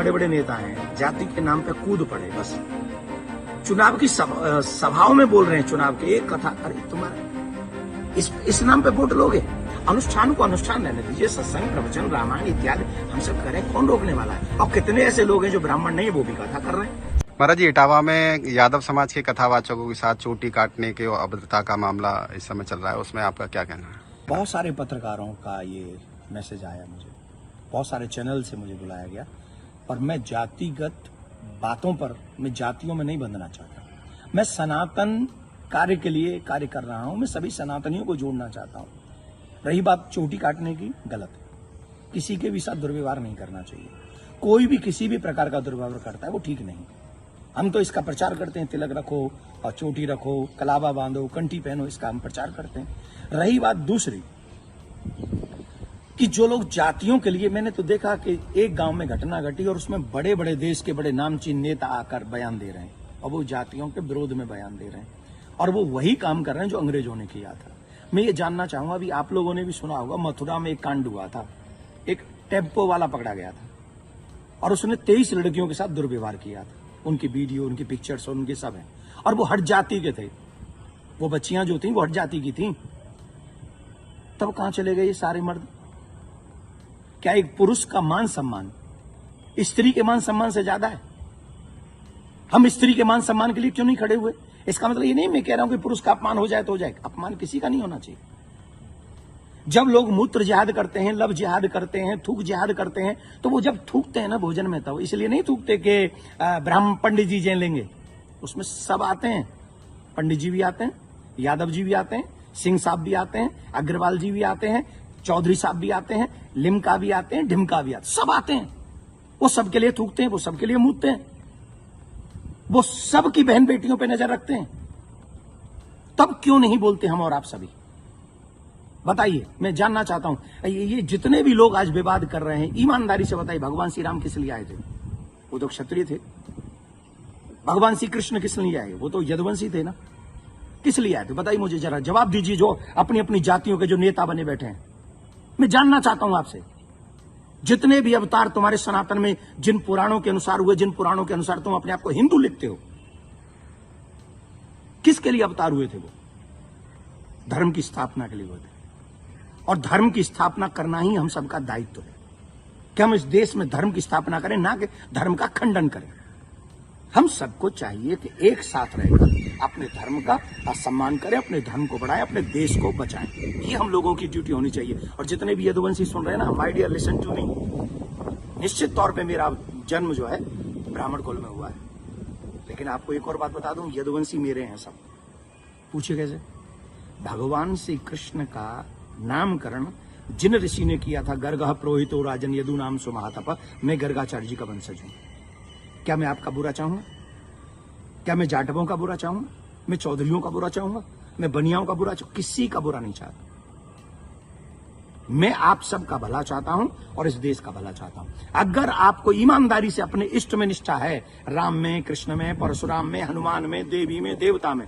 बड़े बड़े नेता हैं, जाति के नाम पे कूद पड़े बस। चुनाव की सभाओं में बोल रहे हैं, चुनाव की एक कथा, अरे तुम्हारा इस नाम पे वोट लोगे? अनुष्ठान को अनुष्ठान रहने दीजिए। सत्संग, प्रवचन, रामायण इत्यादि हम सब करें, कौन रोकने वाला है? और कितने ऐसे लोग हैं जो ब्राह्मण नहीं है वो भी कथा कर रहे हैं। महाराज जी, इटावा में यादव समाज के कथावाचकों के साथ चोटी काटने के अभद्रता का मामला इस समय चल रहा है, उसमें आपका क्या कहना है? बहुत सारे पत्रकारों का ये मैसेज आया मुझे, बहुत सारे चैनल से मुझे बुलाया गया, और मैं जातिगत बातों पर, मैं जातियों में नहीं बंधना चाहता। मैं सनातन कार्य के लिए कार्य कर रहा हूं, मैं सभी सनातनियों को जोड़ना चाहता हूं। रही बात चोटी काटने की, गलत है। किसी के भी साथ दुर्व्यवहार नहीं करना चाहिए। कोई भी किसी भी प्रकार का दुर्व्यवहार करता है वो ठीक नहीं। हम तो इसका प्रचार करते हैं, तिलक रखो और चोटी रखो, कलावा बांधो, कंठी पहनो, इसका हम प्रचार करते हैं। रही बात दूसरी कि जो लोग जातियों के लिए, मैंने तो देखा कि एक गांव में घटना घटी और उसमें बड़े बड़े देश के बड़े नामचीन नेता आकर बयान दे रहे हैं, और वो जातियों के विरोध में बयान दे रहे हैं, और वो वही काम कर रहे हैं जो अंग्रेजों ने किया था। मैं ये जानना चाहूंगा, अभी आप लोगों ने भी सुना होगा, मथुरा में एक कांड हुआ था, एक टेम्पो वाला पकड़ा गया था और उसने 23 लड़कियों के साथ दुर्व्यवहार किया था। उनकी वीडियो, उनकी पिक्चर्स और उनके सब हैं, और वो हट जाति के थे। वो बच्चियां जो थी वो हट जाति की थी। तब कहां चले गए ये सारे मर्द? क्या एक पुरुष का मान सम्मान स्त्री के मान सम्मान से ज्यादा है? हम स्त्री के मान सम्मान के लिए क्यों नहीं खड़े हुए? इसका मतलब ये नहीं मैं कह रहा हूं कि पुरुष का अपमान हो जाए तो हो जाए, अपमान किसी का नहीं होना चाहिए। जब लोग मूत्र जिहाद करते हैं, लव जिहाद करते हैं, थूक जिहाद करते हैं, तो वो जब थूकते हैं ना भोजन में, तो इसलिए नहीं थूकते कि ब्राह्मण पंडित जी जैन लेंगे। उसमें सब आते हैं, पंडित जी भी आते हैं, यादव जी भी आते हैं, सिंह साहब भी आते हैं, अग्रवाल जी भी आते हैं, चौधरी साहब भी आते हैं, लिमका भी आते हैं, ढिमका भी आते हैं, सब आते हैं। वो सबके लिए थूकते हैं, वो सबके लिए मूतते हैं, वो सबकी बहन बेटियों पे नजर रखते हैं। तब क्यों नहीं बोलते हम और आप सभी? बताइए, मैं जानना चाहता हूं। ये जितने भी लोग आज विवाद कर रहे हैं, ईमानदारी से बताइए, भगवान श्री राम किस लिए आए थे? वो तो क्षत्रिय थे। भगवान श्री कृष्ण किस लिए आए? वो तो यदुवंशी थे ना। किस लिए आए थे? बताइए मुझे, जरा जवाब दीजिए, जो अपनी अपनी जातियों के जो नेता बने बैठे हैं। मैं जानना चाहता हूं आपसे, जितने भी अवतार तुम्हारे सनातन में जिन पुराणों के अनुसार हुए, जिन पुराणों के अनुसार तुम अपने आप को हिंदू लिखते हो, किसके लिए अवतार हुए थे? वो धर्म की स्थापना के लिए हुए थे, और धर्म की स्थापना करना ही हम सबका दायित्व है कि हम इस देश में धर्म की स्थापना करें, ना कि धर्म का खंडन करें। हम सबको चाहिए कि एक साथ रहकर अपने धर्म का सम्मान करें, अपने धर्म को बढ़ाएं, अपने देश को बचाएं। ये हम लोगों की ड्यूटी होनी चाहिए। और जितने भी यदुवंशी सुन रहे हैं ना, my dear, listen to me. निश्चित तौर पे मेरा जन्म जो है ब्राह्मण कुल में हुआ है, लेकिन आपको एक और बात बता दूं, यदुवंशी मेरे हैं सब। पूछिए कैसे? भगवान श्री कृष्ण का नामकरण जिन ऋषि ने किया था, गर्गः पुरोहितो राजन यदु नाम सुमहातप, मैं गर्गाचार्य जी का वंशज हूं। क्या मैं आपका बुरा चाहूंगा? क्या मैं जाटवों का बुरा चाहूंगा? मैं चौधरियों का बुरा चाहूंगा? मैं बनियाओं का बुरा चाहूंगा? किसी का बुरा नहीं चाहता। मैं आप सबका भला चाहता हूं और इस देश का भला चाहता हूं। अगर आपको ईमानदारी से अपने इष्ट में निष्ठा है, राम में, कृष्ण में, परशुराम में, हनुमान में, देवी में, देवता में,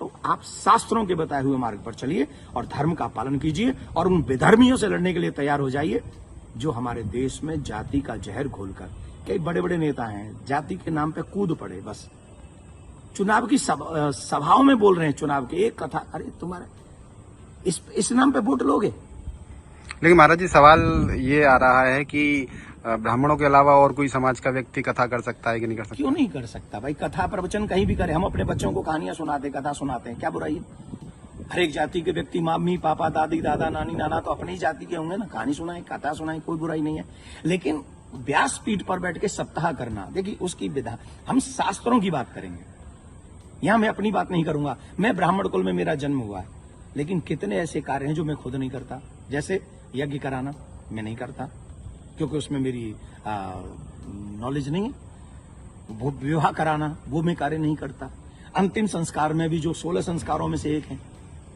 तो आप शास्त्रों के बताए हुए मार्ग पर चलिए और धर्म का पालन कीजिए, और उन विधर्मियों से लड़ने के लिए तैयार हो जाइए जो हमारे देश में जाति का जहर घोलकर, कई बड़े बड़े नेता हैं, जाति के नाम पे कूद पड़े बस। चुनाव की सभाओं में बोल रहे हैं, चुनाव की एक कथा, अरे तुम्हारा इस नाम पे वोट लोगे? लेकिन महाराज जी, सवाल ये आ रहा है कि ब्राह्मणों के अलावा और कोई समाज का व्यक्ति कथा कर सकता है कि नहीं कर सकता? क्यों नहीं कर सकता भाई? कथा प्रवचन कहीं भी करे। हम अपने बच्चों को कहानियां सुनाते, कथा सुनाते हैं, क्या बुराई है? हर एक जाति के व्यक्ति, मम्मी पापा, दादी दादा, नानी नाना तो अपनी ही जाति के होंगे ना। कहानी सुनाए, कथा सुनाए, कोई बुराई नहीं है। लेकिन व्यासपीठ पर बैठ के सप्ताह करना, देखिए उसकी विधा, हम शास्त्रों की बात करेंगे। यहां मैं अपनी बात नहीं करूंगा। मैं ब्राह्मण कुल में मेरा जन्म हुआ है, लेकिन कितने ऐसे कार्य हैं जो मैं खुद नहीं करता। जैसे यज्ञ कराना मैं नहीं करता, क्योंकि उसमें मेरी नॉलेज नहीं है। वो विवाह कराना, वो मैं कार्य नहीं करता। अंतिम संस्कार में भी जो 16 संस्कारों में से एक है,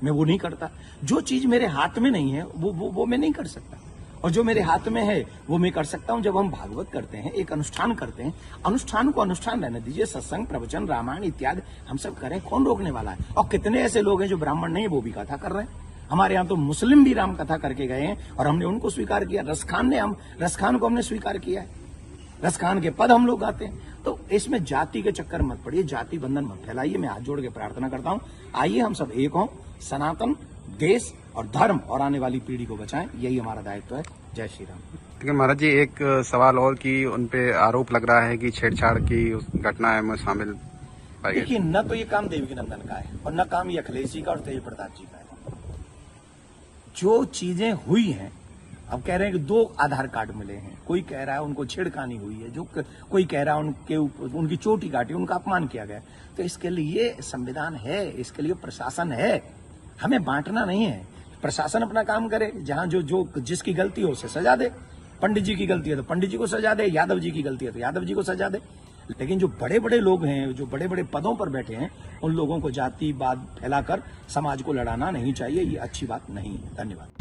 मैं वो नहीं करता। जो चीज मेरे हाथ में नहीं है वो मैं नहीं कर सकता, और जो मेरे हाथ में है वो मैं कर सकता हूं। जब हम भागवत करते हैं, एक अनुष्ठान करते हैं, अनुष्ठान को अनुष्ठान रहने दीजिए। सत्संग, प्रवचन, रामायण इत्यादि हम सब करें, कौन रोकने वाला है? और कितने ऐसे लोग हैं जो ब्राह्मण नहीं है वो भी कथा कर रहे हैं। हमारे यहाँ तो मुस्लिम भी राम कथा करके गए हैं और हमने उनको स्वीकार किया। रसखान को हमने स्वीकार किया है। रसखान के पद हम लोग गाते हैं। तो इसमें जाति के चक्कर मत पड़िए, जाति बंधन मत फैलाइए। मैं हाथ जोड़ के प्रार्थना करता हूं, आइए हम सब एक हों, सनातन देश और धर्म और आने वाली पीढ़ी को बचाएं, यही हमारा दायित्व है। जय श्री राम। लेकिन महाराज जी एक सवाल और कि उनपे आरोप लग रहा है कि छेड़छाड़ की उस घटना में शामिल पाई गई। देखिए, न तो ये काम देवकी नंदन का है और न काम ये अखिलेश जी का और तेज प्रताप जी का है। जो चीजें हुई हैं, अब कह रहे हैं कि 2 आधार कार्ड मिले हैं, कोई कह रहा है उनको छेड़खानी हुई है, कोई कह रहा है उनकी चोटी काटी, उनका अपमान किया गया। तो इसके लिए संविधान है, इसके लिए प्रशासन है, हमें बांटना नहीं है। प्रशासन अपना काम करे, जहां जो जिसकी गलती हो उसे सजा दे। पंडित जी की गलती है तो पंडित जी को सजा दे, यादव जी की गलती है तो यादव जी को सजा दे। लेकिन जो बड़े बड़े लोग हैं, जो बड़े बड़े पदों पर बैठे हैं, उन लोगों को जातिवाद फैलाकर समाज को लड़ाना नहीं चाहिए, ये अच्छी बात नहीं है। धन्यवाद।